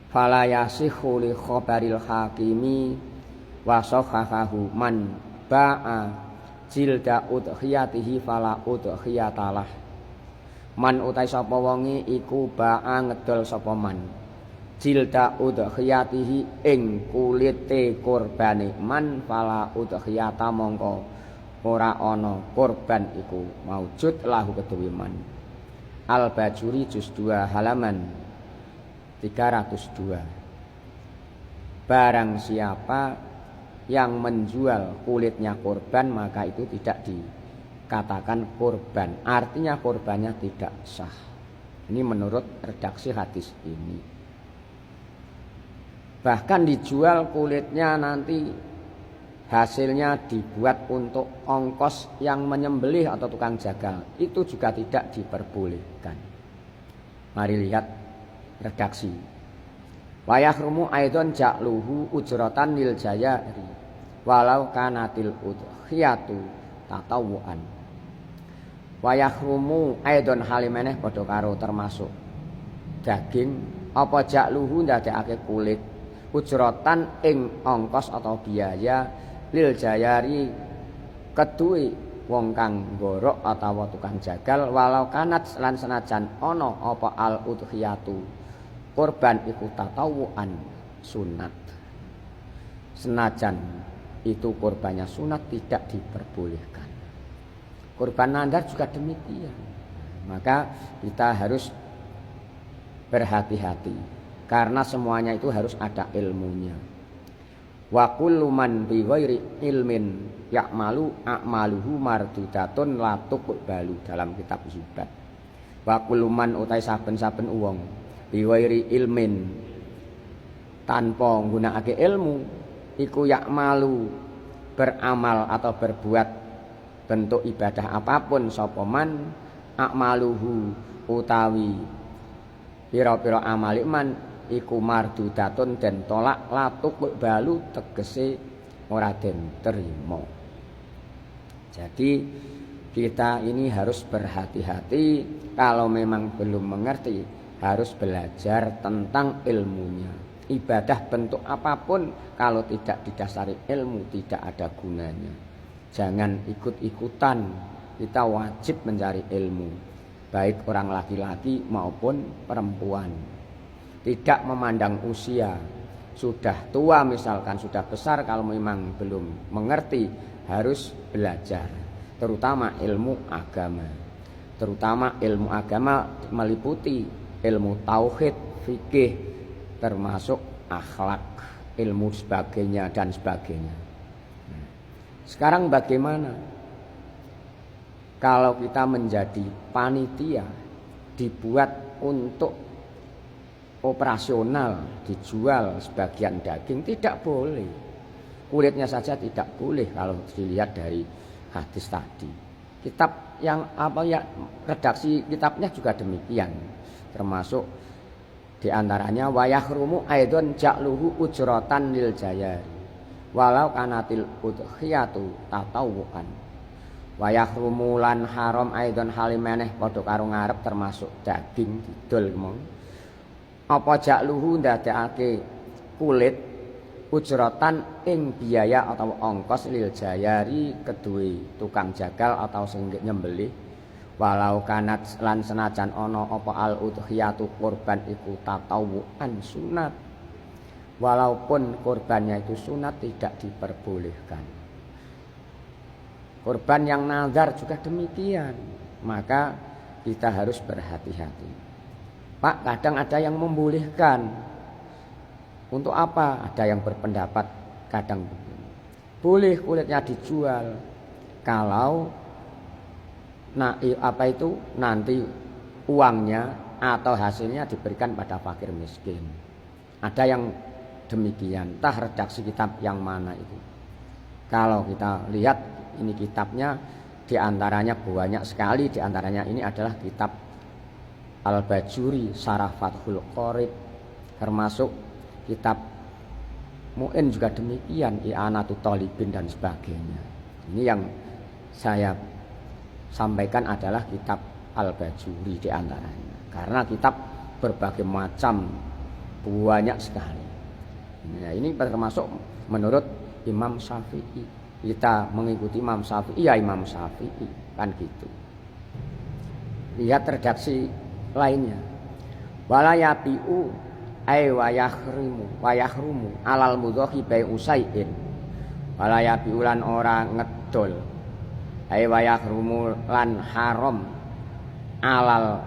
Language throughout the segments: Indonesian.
fala yasihu li khabaril hakimi wa sahahahu man ba'a jilda udhiyatihi fala udhiyatalah. Man utai sapa wonge iku ba'a ngedol sapa man jilda udhiyatihi ing kulite kurbane man fala udhiyata mongko ora ana kurban iku maujud lahu kedue man. Al-Bajuri juz 2 halaman 302. Barang siapa yang menjual kulitnya kurban maka itu tidak dikatakan kurban, artinya kurbannya tidak sah. Ini menurut redaksi hadis ini. Bahkan dijual kulitnya nanti hasilnya dibuat untuk ongkos yang menyembelih atau tukang jagal, itu juga tidak diperbolehkan. Mari lihat redaksi. Wa yahrumu aidon ja'luhu ujratan lil jayari walau kanatil udhiyatu tatawuan. Wa yahrumu aidon halimeneh padha karo termasuk daging apa ja'luhu ndadekake kulit ujratan ing ongkos atau biaya lil jayari kedue wong kang gorok atawa tukang jagal walau kanat lan senajan ana apa al udhiyatu kurban iku tatawuan sunat. Senajan itu kurbannya sunat tidak diperbolehkan. Kurban nadar juga demikian. Maka kita harus berhati-hati karena semuanya itu harus ada ilmunya. Wa kullu man bi ghairi ilmin ya'malu a'maluhu mardudatun la tuqbalu dalam kitab Zubat. Wa kullu man utai saben-saben wong bi ghairi ilmin tanpa nggunakake ilmu iku ya'malu beramal atau berbuat bentuk ibadah apapun sapa man a'maluhu utawi pira-pira amali man iku mardudatun den tolak latuk balu tegese ora den terima. Jadi kita ini harus berhati-hati kalau memang belum mengerti harus belajar tentang ilmunya. Ibadah bentuk apapun kalau tidak didasari ilmu tidak ada gunanya. Jangan ikut-ikutan, kita wajib mencari ilmu baik orang laki-laki maupun perempuan. Tidak memandang usia, sudah tua misalkan, sudah besar, kalau memang belum mengerti harus belajar, terutama ilmu agama. Terutama ilmu agama meliputi ilmu tauhid, fikih, termasuk akhlak, ilmu sebagainya dan sebagainya. Sekarang bagaimana kalau kita menjadi panitia dibuat untuk operasional, dijual sebagian daging? Tidak boleh. Kulitnya saja tidak boleh kalau dilihat dari hadis tadi. Kitab yang redaksi kitabnya juga demikian. Termasuk diantaranya wa yahrumu aidon ja'luhu ujratan lil jayari walau kanatil udhiyatu tatawuan. Wa yahrumu lan haram aidon halimeneh padha karo ngarep termasuk daging didol mong apa ja'luhu ndadekake kulit ujratan ing biaya atau ongkos lil jayari kedue tukang jagal atau sing nyembelih walau kanat lan senajan ana apa al udhiyatu kurban iku tatawuan sunat, walaupun kurbannya itu sunat tidak diperbolehkan. Kurban yang nazar juga demikian, maka kita harus berhati-hati. Pak, kadang ada yang membolehkan. Untuk apa? Ada yang berpendapat kadang boleh kulitnya dijual kalau nanti uangnya atau hasilnya diberikan pada fakir miskin. Ada yang demikian. Entah redaksi kitab yang mana itu. Kalau kita lihat ini kitabnya, diantaranya banyak sekali, diantaranya ini adalah kitab Al-Bajuri Syarah Fathul Qorib, termasuk kitab Mu'in juga demikian, I'anatut Thalibin dan sebagainya. Ini yang saya sampaikan adalah kitab Al-Bajuri diantaranya, karena kitab berbagai macam banyak sekali. Nah, ini termasuk menurut Imam Syafi'i. Kita mengikuti Imam Syafi'i, ya Imam Syafi'i, kan gitu. Lihat redaksi lainnya. Wala yabi'u ay wa yahrumu alal mudhahi bai usaiin. Wala yabi'u lan ora ngedol. Ay wa yahrumu lan haram alal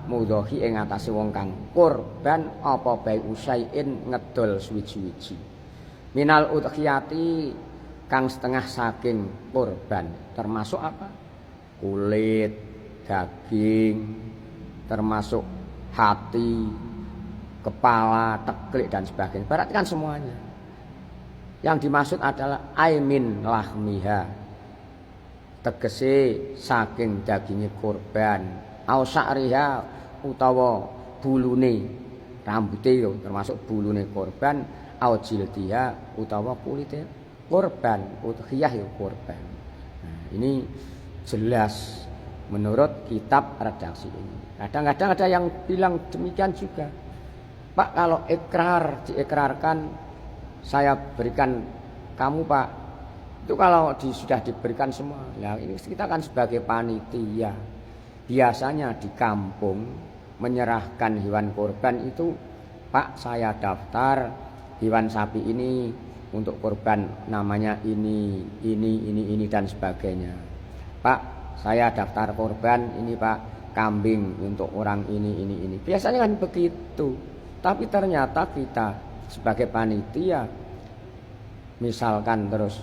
mudhahi ing atase wong kang kurban apa bai usaiin ngedol suwi-wiji. Minal udhiyati kang setengah saking kurban termasuk apa? Kulit, daging, termasuk hati, kepala, teklik dan sebagainya. Berarti kan semuanya. Yang dimaksud adalah aimin lahmiha, tegese saking dagingnya kurban, au sa'riha utawa bulune rambute yo termasuk bulune kurban, au jildiha utawa kulite kurban, udhiyah yo kurban. Nah, ini jelas menurut kitab redaksi ini. Kadang-kadang ada yang bilang demikian juga. Pak, kalau ikrar diikrarkan saya berikan kamu Pak, itu kalau sudah diberikan semua. Nah, ini kita kan sebagai panitia. Biasanya di kampung menyerahkan hewan kurban itu, Pak saya daftar hewan sapi ini untuk kurban namanya ini dan sebagainya. Pak saya daftar kurban ini Pak kambing untuk orang ini. Biasanya kan begitu. Tapi ternyata kita sebagai panitia misalkan terus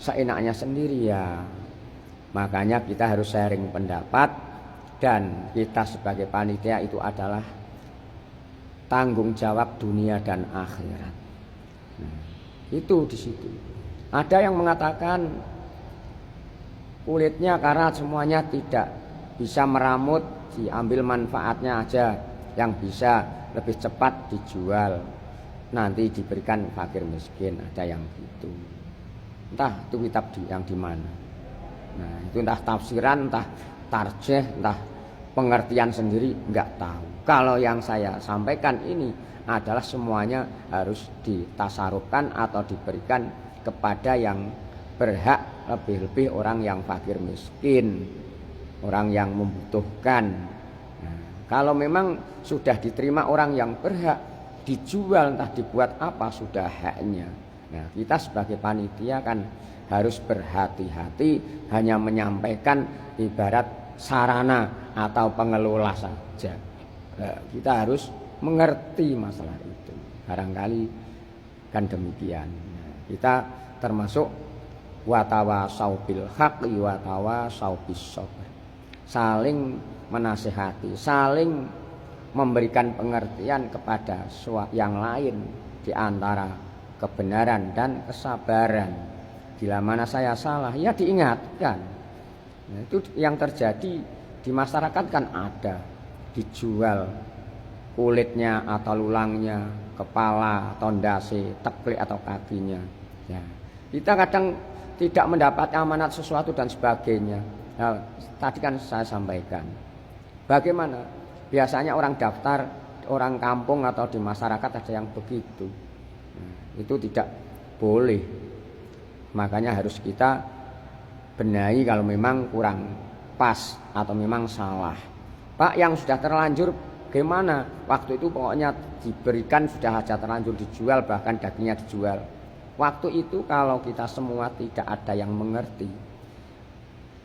seenaknya sendiri ya. Makanya kita harus sharing pendapat dan kita sebagai panitia itu adalah tanggung jawab dunia dan akhirat. Nah, itu di situ. Ada yang mengatakan kulitnya karena semuanya tidak bisa meramut, diambil manfaatnya aja, yang bisa lebih cepat dijual, nanti diberikan fakir miskin. Ada yang gitu. Entah itu kitab yang di mana. Nah, itu entah tafsiran, entah tarjih, entah pengertian sendiri, enggak tahu. Kalau yang saya sampaikan ini adalah semuanya harus ditasarufkan atau diberikan kepada yang berhak, lebih-lebih orang yang fakir miskin, orang yang membutuhkan. Nah, kalau memang sudah diterima orang yang berhak, dijual entah dibuat apa sudah haknya. Nah, kita sebagai panitia kan harus berhati-hati, hanya menyampaikan ibarat sarana atau pengelola saja. Nah, kita harus mengerti masalah itu. Barangkali kan demikian. Nah, kita termasuk watawasau bil haqqi watawasau bis sabr. Saling menasihati, saling memberikan pengertian kepada yang lain di antara kebenaran dan kesabaran. Bila mana saya salah, ya diingatkan. Nah, itu yang terjadi di masyarakat kan ada, dijual kulitnya atau tulangnya, kepala, tondase, teklik atau kakinya. Ya. Kita kadang tidak mendapat amanat sesuatu dan sebagainya. Nah, tadi kan saya sampaikan. Bagaimana? Biasanya orang daftar, orang kampung atau di masyarakat ada yang begitu. Nah, itu tidak boleh. Makanya harus kita benahi kalau memang kurang pas atau memang salah. Pak, yang sudah terlanjur gimana? Waktu itu pokoknya diberikan sudah saja terlanjur dijual, bahkan dagingnya dijual. Waktu itu kalau kita semua tidak ada yang mengerti,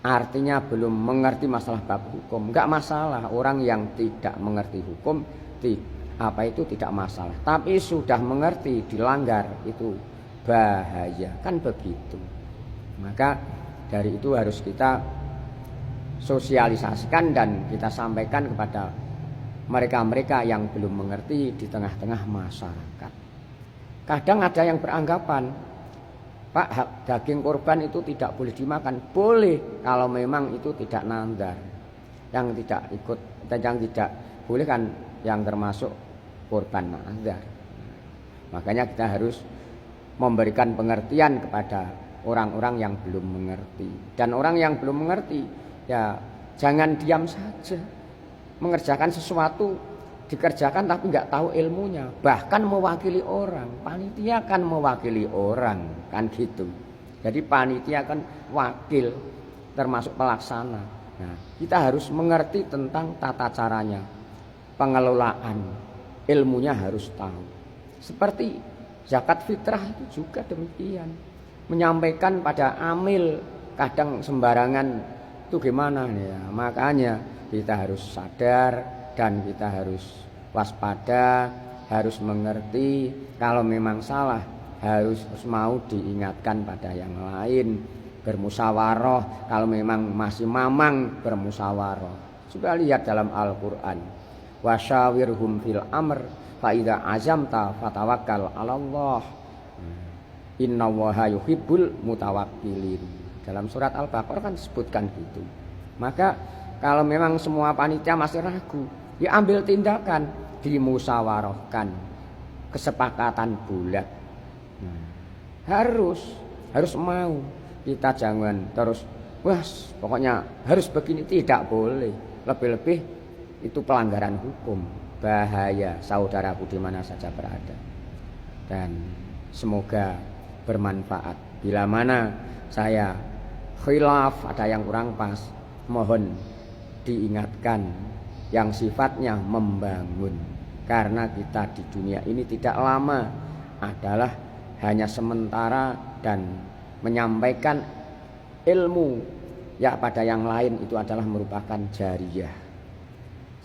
artinya belum mengerti masalah bab hukum, enggak masalah. Orang yang tidak mengerti hukum itu tidak masalah. Tapi sudah mengerti dilanggar itu bahaya, kan begitu. Maka dari itu harus kita sosialisasikan dan kita sampaikan kepada mereka-mereka yang belum mengerti di tengah-tengah masyarakat. Kadang ada yang beranggapan, Pak, daging kurban itu tidak boleh dimakan. Boleh kalau memang itu tidak nandar. Yang tidak ikut, yang tidak boleh kan yang termasuk kurban nandar. Makanya kita harus memberikan pengertian kepada orang-orang yang belum mengerti. Dan orang yang belum mengerti, ya jangan diam saja. Mengerjakan sesuatu dikerjakan tapi nggak tahu ilmunya, bahkan mewakili orang. Panitia kan mewakili orang, kan gitu. Jadi panitia kan wakil, termasuk pelaksana. Nah, kita harus mengerti tentang tata caranya, pengelolaan, ilmunya harus tahu. Seperti zakat fitrah itu juga demikian. Menyampaikan pada amil kadang sembarangan itu gimana ya. Makanya kita harus sadar dan kita harus waspada, harus mengerti kalau memang salah harus mau diingatkan pada yang lain, bermusyawarah. Kalau memang masih mamang, bermusyawarah. Coba lihat dalam Al-Qur'an, wasyawirhum fil amr fa idza azamta fatawakkal 'alallah innallaha yuhibbul mutawakkilin. Dalam surat Al-Baqarah kan disebutkan gitu. Maka kalau memang semua panitia masih ragu, ya ambil tindakan, dimusyawarahkan, kesepakatan bulat. Harus mau. Kita jangan terus pokoknya harus begini, tidak boleh. Lebih-lebih itu pelanggaran hukum, bahaya saudaraku di mana saja berada. Dan semoga bermanfaat. Bila mana saya khilaf, ada yang kurang pas, mohon diingatkan yang sifatnya membangun. Karena kita di dunia ini tidak lama, adalah hanya sementara, dan menyampaikan ilmu ya pada yang lain itu adalah merupakan jariyah.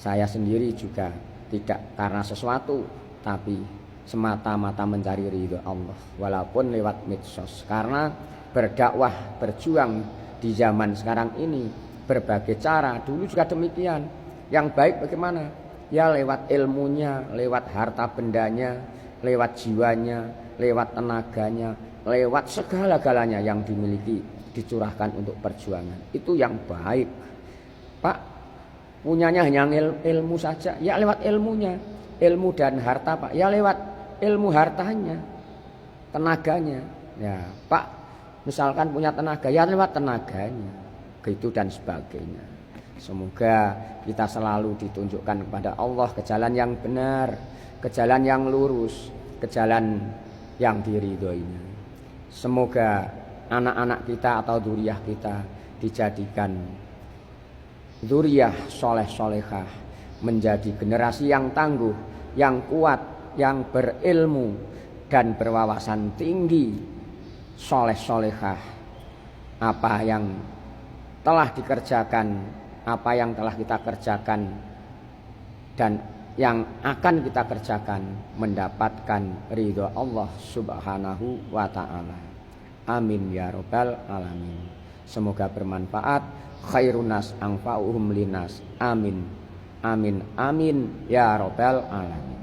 Saya sendiri juga tidak karena sesuatu, tapi semata-mata mencari ridho Allah, walaupun lewat medsos. Karena berdakwah, berjuang di zaman sekarang ini berbagai cara, dulu juga demikian. Yang baik bagaimana? Ya lewat ilmunya, lewat harta bendanya, lewat jiwanya, lewat tenaganya, lewat segala-galanya yang dimiliki, dicurahkan untuk perjuangan. Itu yang baik. Pak, punyanya hanya ilmu saja, ya lewat ilmunya. Ilmu dan harta, Pak, ya lewat ilmu hartanya, tenaganya. Ya, Pak, misalkan punya tenaga, ya lewat tenaganya, gitu dan sebagainya. Semoga kita selalu ditunjukkan kepada Allah ke jalan yang benar, ke jalan yang lurus, ke jalan yang diridhoinya. Semoga anak-anak kita atau dzurriyyah kita dijadikan dzurriyyah soleh-solehah, menjadi generasi yang tangguh, yang kuat, yang berilmu dan berwawasan tinggi, soleh-solehah. Apa yang telah dikerjakan, apa yang telah kita kerjakan dan yang akan kita kerjakan mendapatkan ridho Allah Subhanahu wa ta'ala. Amin ya rabbal alamin. Semoga bermanfaat. Khairun nas anfa'uhum linas. Amin. Amin. Amin ya rabbal alamin.